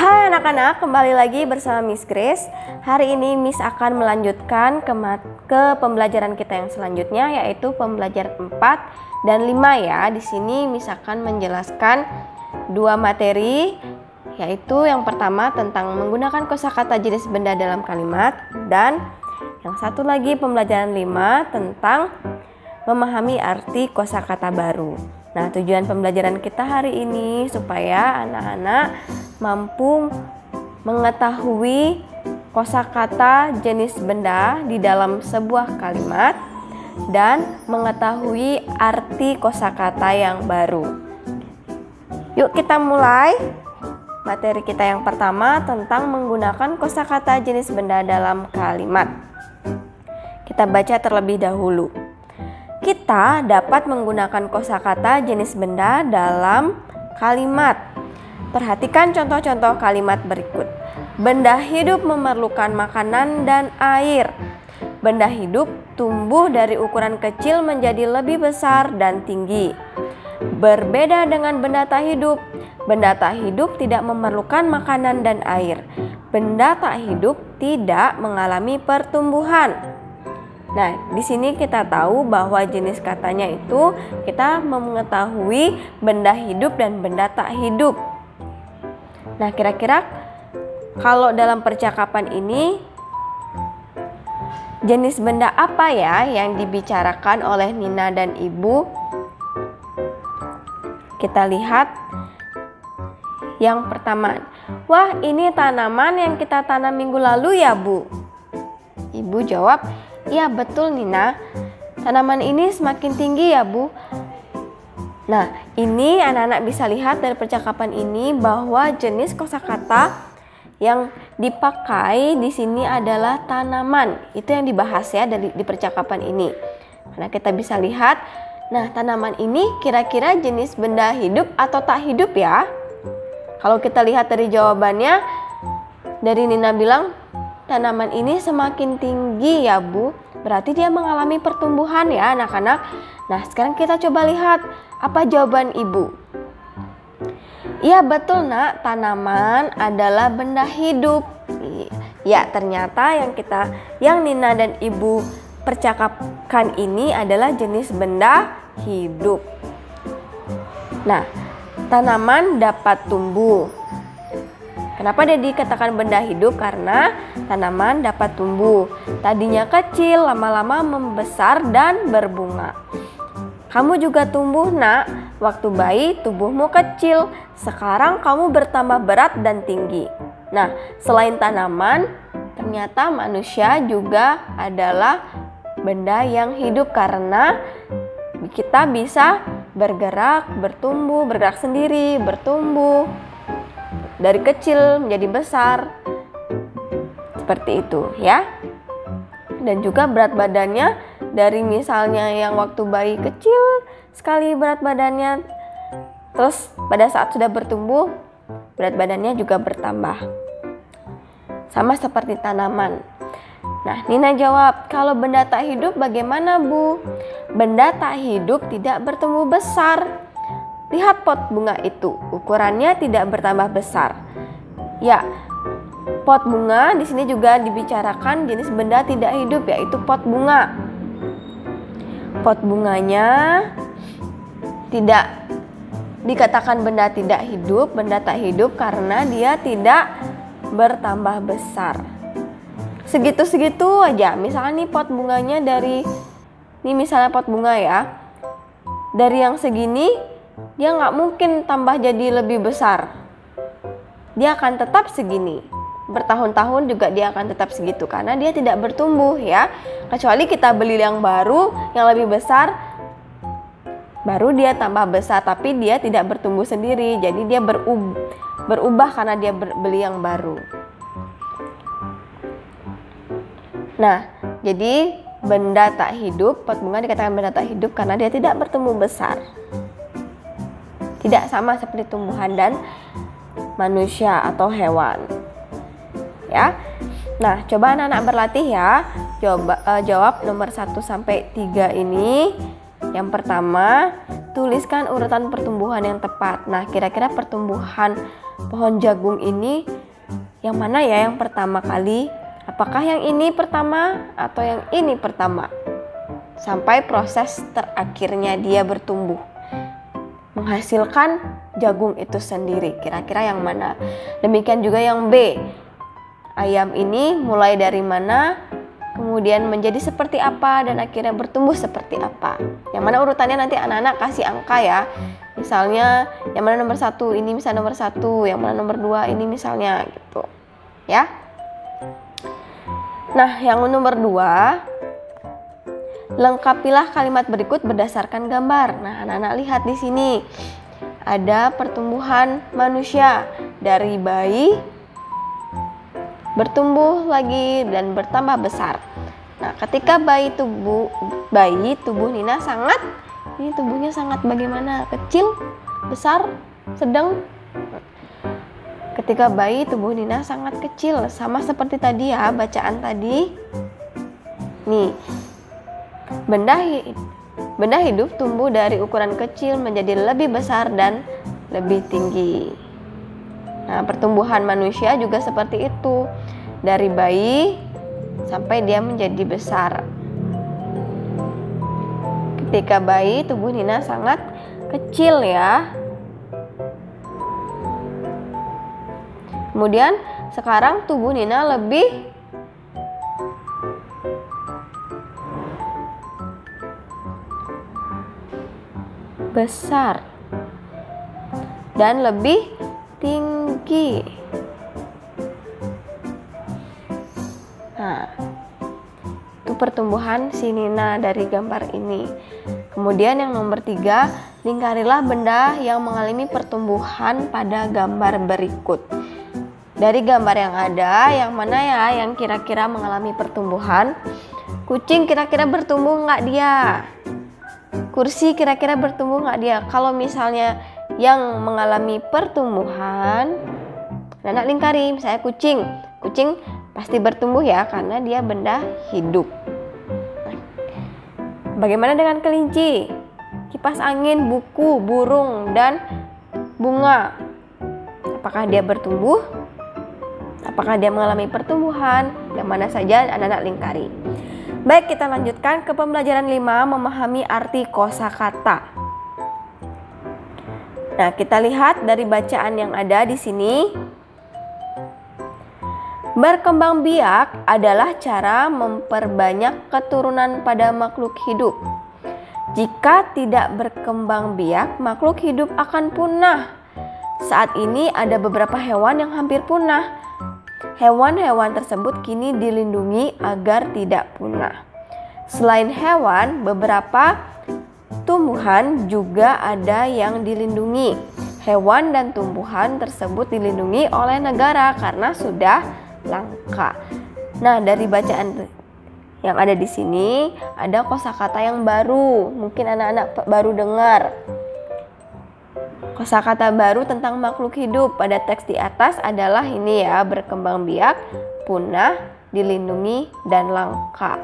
Hai anak-anak, kembali lagi bersama Miss Grace. Hari ini Miss akan melanjutkan ke pembelajaran kita yang selanjutnya, yaitu pembelajaran 4 dan 5 ya. Di sini Miss akan menjelaskan dua materi, yaitu yang pertama tentang menggunakan kosakata jenis benda dalam kalimat, dan yang satu lagi pembelajaran 5 tentang memahami arti kosakata baru. Nah, tujuan pembelajaran kita hari ini supaya anak-anak mampu mengetahui kosakata jenis benda di dalam sebuah kalimat dan mengetahui arti kosakata yang baru. Yuk kita mulai materi kita yang pertama tentang menggunakan kosakata jenis benda dalam kalimat. Kita baca terlebih dahulu. Kita dapat menggunakan kosakata jenis benda dalam kalimat. Perhatikan contoh-contoh kalimat berikut. Benda hidup memerlukan makanan dan air. Benda hidup tumbuh dari ukuran kecil menjadi lebih besar dan tinggi. Berbeda dengan benda tak hidup. Benda tak hidup tidak memerlukan makanan dan air. Benda tak hidup tidak mengalami pertumbuhan. Nah, di sini kita tahu bahwa jenis katanya itu kita mengetahui benda hidup dan benda tak hidup. Nah, kira-kira kalau dalam percakapan ini jenis benda apa ya yang dibicarakan oleh Nina dan Ibu? Kita lihat yang pertama. Wah, ini tanaman yang kita tanam minggu lalu ya, Bu? Ibu jawab, "Ya betul Nina, tanaman ini semakin tinggi ya Bu." Nah, ini anak-anak bisa lihat dari percakapan ini bahwa jenis kosakata yang dipakai di sini adalah tanaman. Itu yang dibahas ya di percakapan ini. Karena kita bisa lihat, nah tanaman ini kira-kira jenis benda hidup atau tak hidup ya? Kalau kita lihat dari jawabannya, dari Nina bilang, tanaman ini semakin tinggi ya Bu, berarti dia mengalami pertumbuhan ya anak-anak. Nah, sekarang kita coba lihat apa jawaban Ibu. Iya betul Nak, tanaman adalah benda hidup. Ya, ternyata yang Nina dan Ibu percakapkan ini adalah jenis benda hidup. Nah, tanaman dapat tumbuh. Kenapa dia dikatakan benda hidup? Karena tanaman dapat tumbuh. Tadinya kecil, lama-lama membesar dan berbunga. Kamu juga tumbuh Nak. Waktu bayi tubuhmu kecil. Sekarang kamu bertambah berat dan tinggi. Nah, selain tanaman, ternyata manusia juga adalah benda yang hidup karena kita bisa bergerak, bergerak sendiri, bertumbuh. Dari kecil menjadi besar. Seperti itu ya. Dan juga berat badannya dari misalnya yang waktu bayi kecil sekali berat badannya, terus pada saat sudah bertumbuh berat badannya juga bertambah. Sama seperti tanaman. Nah, Nina jawab, kalau benda tak hidup bagaimana Bu? Benda tak hidup tidak bertumbuh besar. Lihat pot bunga itu, ukurannya tidak bertambah besar. Ya, pot bunga di sini juga dibicarakan jenis benda tidak hidup, yaitu pot bunga. Pot bunganya tidak dikatakan benda tidak hidup, benda tak hidup karena dia tidak bertambah besar. Segitu-segitu aja. Misalnya nih pot bunganya ini misalnya pot bunga ya. Dari yang segini dia nggak mungkin tambah jadi lebih besar. Dia akan tetap segini. Bertahun-tahun juga dia akan tetap segitu karena dia tidak bertumbuh ya. Kecuali kita beli yang baru, yang lebih besar, baru dia tambah besar, tapi dia tidak bertumbuh sendiri. Jadi dia berubah karena dia beli yang baru. Nah, jadi benda tak hidup, pot bunga dikatakan benda tak hidup karena dia tidak bertumbuh besar. Tidak sama seperti tumbuhan dan manusia atau hewan. Ya. Nah, coba anak-anak berlatih ya. Jawab nomor 1 sampai 3 ini. Yang pertama, tuliskan urutan pertumbuhan yang tepat. Nah, kira-kira pertumbuhan pohon jagung ini yang mana ya yang pertama kali? Apakah yang ini pertama atau yang ini pertama? Sampai proses terakhirnya dia bertumbuh, menghasilkan jagung itu sendiri. Kira-kira yang mana? Demikian juga yang B. Ayam ini mulai dari mana, kemudian menjadi seperti apa, dan akhirnya bertumbuh seperti apa. Yang mana urutannya nanti anak-anak kasih angka ya. Misalnya yang mana nomor 1, ini misalnya nomor 1, yang mana nomor 2, ini misalnya gitu. Ya. Nah, yang nomor 2, lengkapilah kalimat berikut berdasarkan gambar. Nah, anak-anak lihat di sini. Ada pertumbuhan manusia dari bayi bertumbuh lagi dan bertambah besar. Nah, ketika bayi tubuh Nina sangat, ini tubuhnya sangat bagaimana? Kecil, besar, sedang. Ketika bayi tubuh Nina sangat kecil, sama seperti tadi ya bacaan tadi. Nih, benda hidup tumbuh dari ukuran kecil menjadi lebih besar dan lebih tinggi. Nah, pertumbuhan manusia juga seperti itu. Dari bayi sampai dia menjadi besar. Ketika bayi, tubuh Nina sangat kecil ya. Kemudian sekarang tubuh Nina lebih besar dan lebih tinggi. Nah, itu pertumbuhan si Nina dari gambar ini. Kemudian yang nomor 3, lingkarilah benda yang mengalami pertumbuhan pada gambar berikut. Dari gambar yang ada, yang mana ya yang kira-kira mengalami pertumbuhan? Kucing kira-kira bertumbuh nggak dia? Kursi kira-kira bertumbuh nggak dia? Kalau misalnya yang mengalami pertumbuhan, anak lingkari, misalnya kucing pasti bertumbuh ya karena dia benda hidup. Bagaimana dengan kelinci, kipas angin, buku, burung, dan bunga? Apakah dia bertumbuh? Apakah dia mengalami pertumbuhan? Yang mana saja anak-anak lingkari. Baik, kita lanjutkan ke pembelajaran 5, memahami arti kosakata. Nah, kita lihat dari bacaan yang ada di sini. Berkembang biak adalah cara memperbanyak keturunan pada makhluk hidup. Jika tidak berkembang biak, makhluk hidup akan punah. Saat ini ada beberapa hewan yang hampir punah. Hewan-hewan tersebut kini dilindungi agar tidak punah. Selain hewan, beberapa tumbuhan juga ada yang dilindungi. Hewan dan tumbuhan tersebut dilindungi oleh negara karena sudah langka. Nah, dari bacaan yang ada di sini ada kosakata yang baru. Mungkin anak-anak baru dengar. Kosakata baru tentang makhluk hidup pada teks di atas adalah ini ya, berkembang biak, punah, dilindungi, dan langka.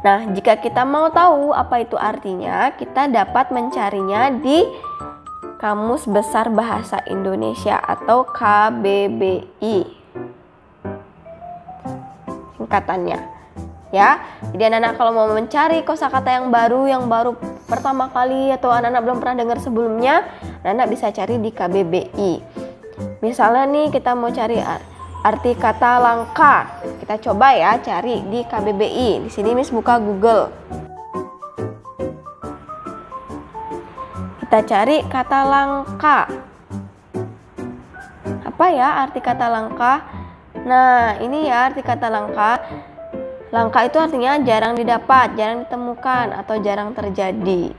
Nah, jika kita mau tahu apa itu artinya, kita dapat mencarinya di Kamus Besar Bahasa Indonesia atau KBBI. Singkatannya ya. Jadi anak-anak kalau mau mencari kosakata yang baru pertama kali atau anak-anak belum pernah dengar sebelumnya, anak-anak bisa cari di KBBI. Misalnya nih kita mau cari arti kata langka, kita coba ya cari di KBBI. Di sini Miss buka Google. Kita cari kata langka. Apa ya arti kata langka? Nah, ini ya arti kata langka. Langka itu artinya jarang didapat, jarang ditemukan, atau jarang terjadi.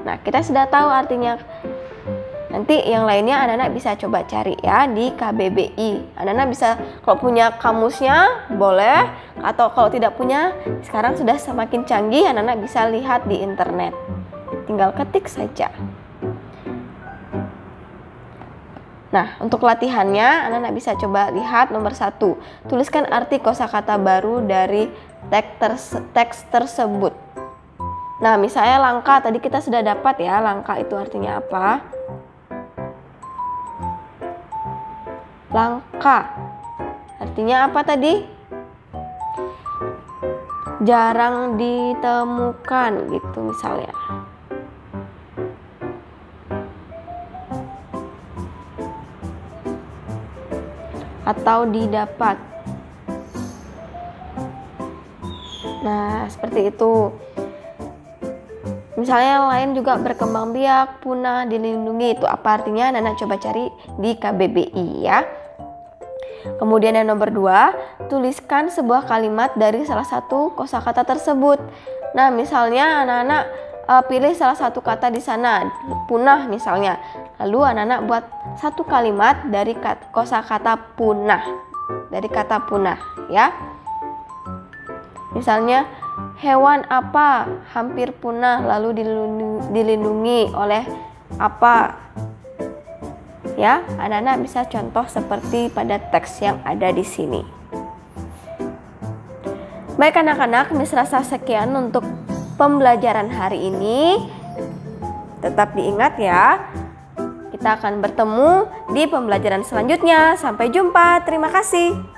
Nah, kita sudah tahu artinya. Nanti yang lainnya anak-anak bisa coba cari ya di KBBI. Anak-anak bisa, kalau punya kamusnya boleh, atau kalau tidak punya, sekarang sudah semakin canggih, anak-anak bisa lihat di internet. Tinggal ketik saja. Nah, untuk latihannya, anak-anak bisa coba lihat nomor 1. Tuliskan arti kosakata baru dari teks tersebut. Nah, misalnya langka, tadi kita sudah dapat ya, langka itu artinya apa? langka. Artinya apa tadi? Jarang ditemukan gitu misalnya. Atau didapat. Nah, seperti itu. Misalnya yang lain juga berkembang biak, punah, dilindungi. Itu apa artinya? Anak-anak coba cari di KBBI ya. Kemudian yang nomor 2, tuliskan sebuah kalimat dari salah satu kosakata tersebut. Nah, misalnya anak-anak pilih salah satu kata di sana, punah misalnya. Lalu anak-anak buat satu kalimat dari kosakata punah. Dari kata punah ya. Misalnya, hewan apa hampir punah lalu dilindungi oleh apa? Ya, anak-anak bisa contoh seperti pada teks yang ada di sini. Baik anak-anak, Miss rasa sekian untuk pembelajaran hari ini. Tetap diingat ya, kita akan bertemu di pembelajaran selanjutnya. Sampai jumpa, terima kasih.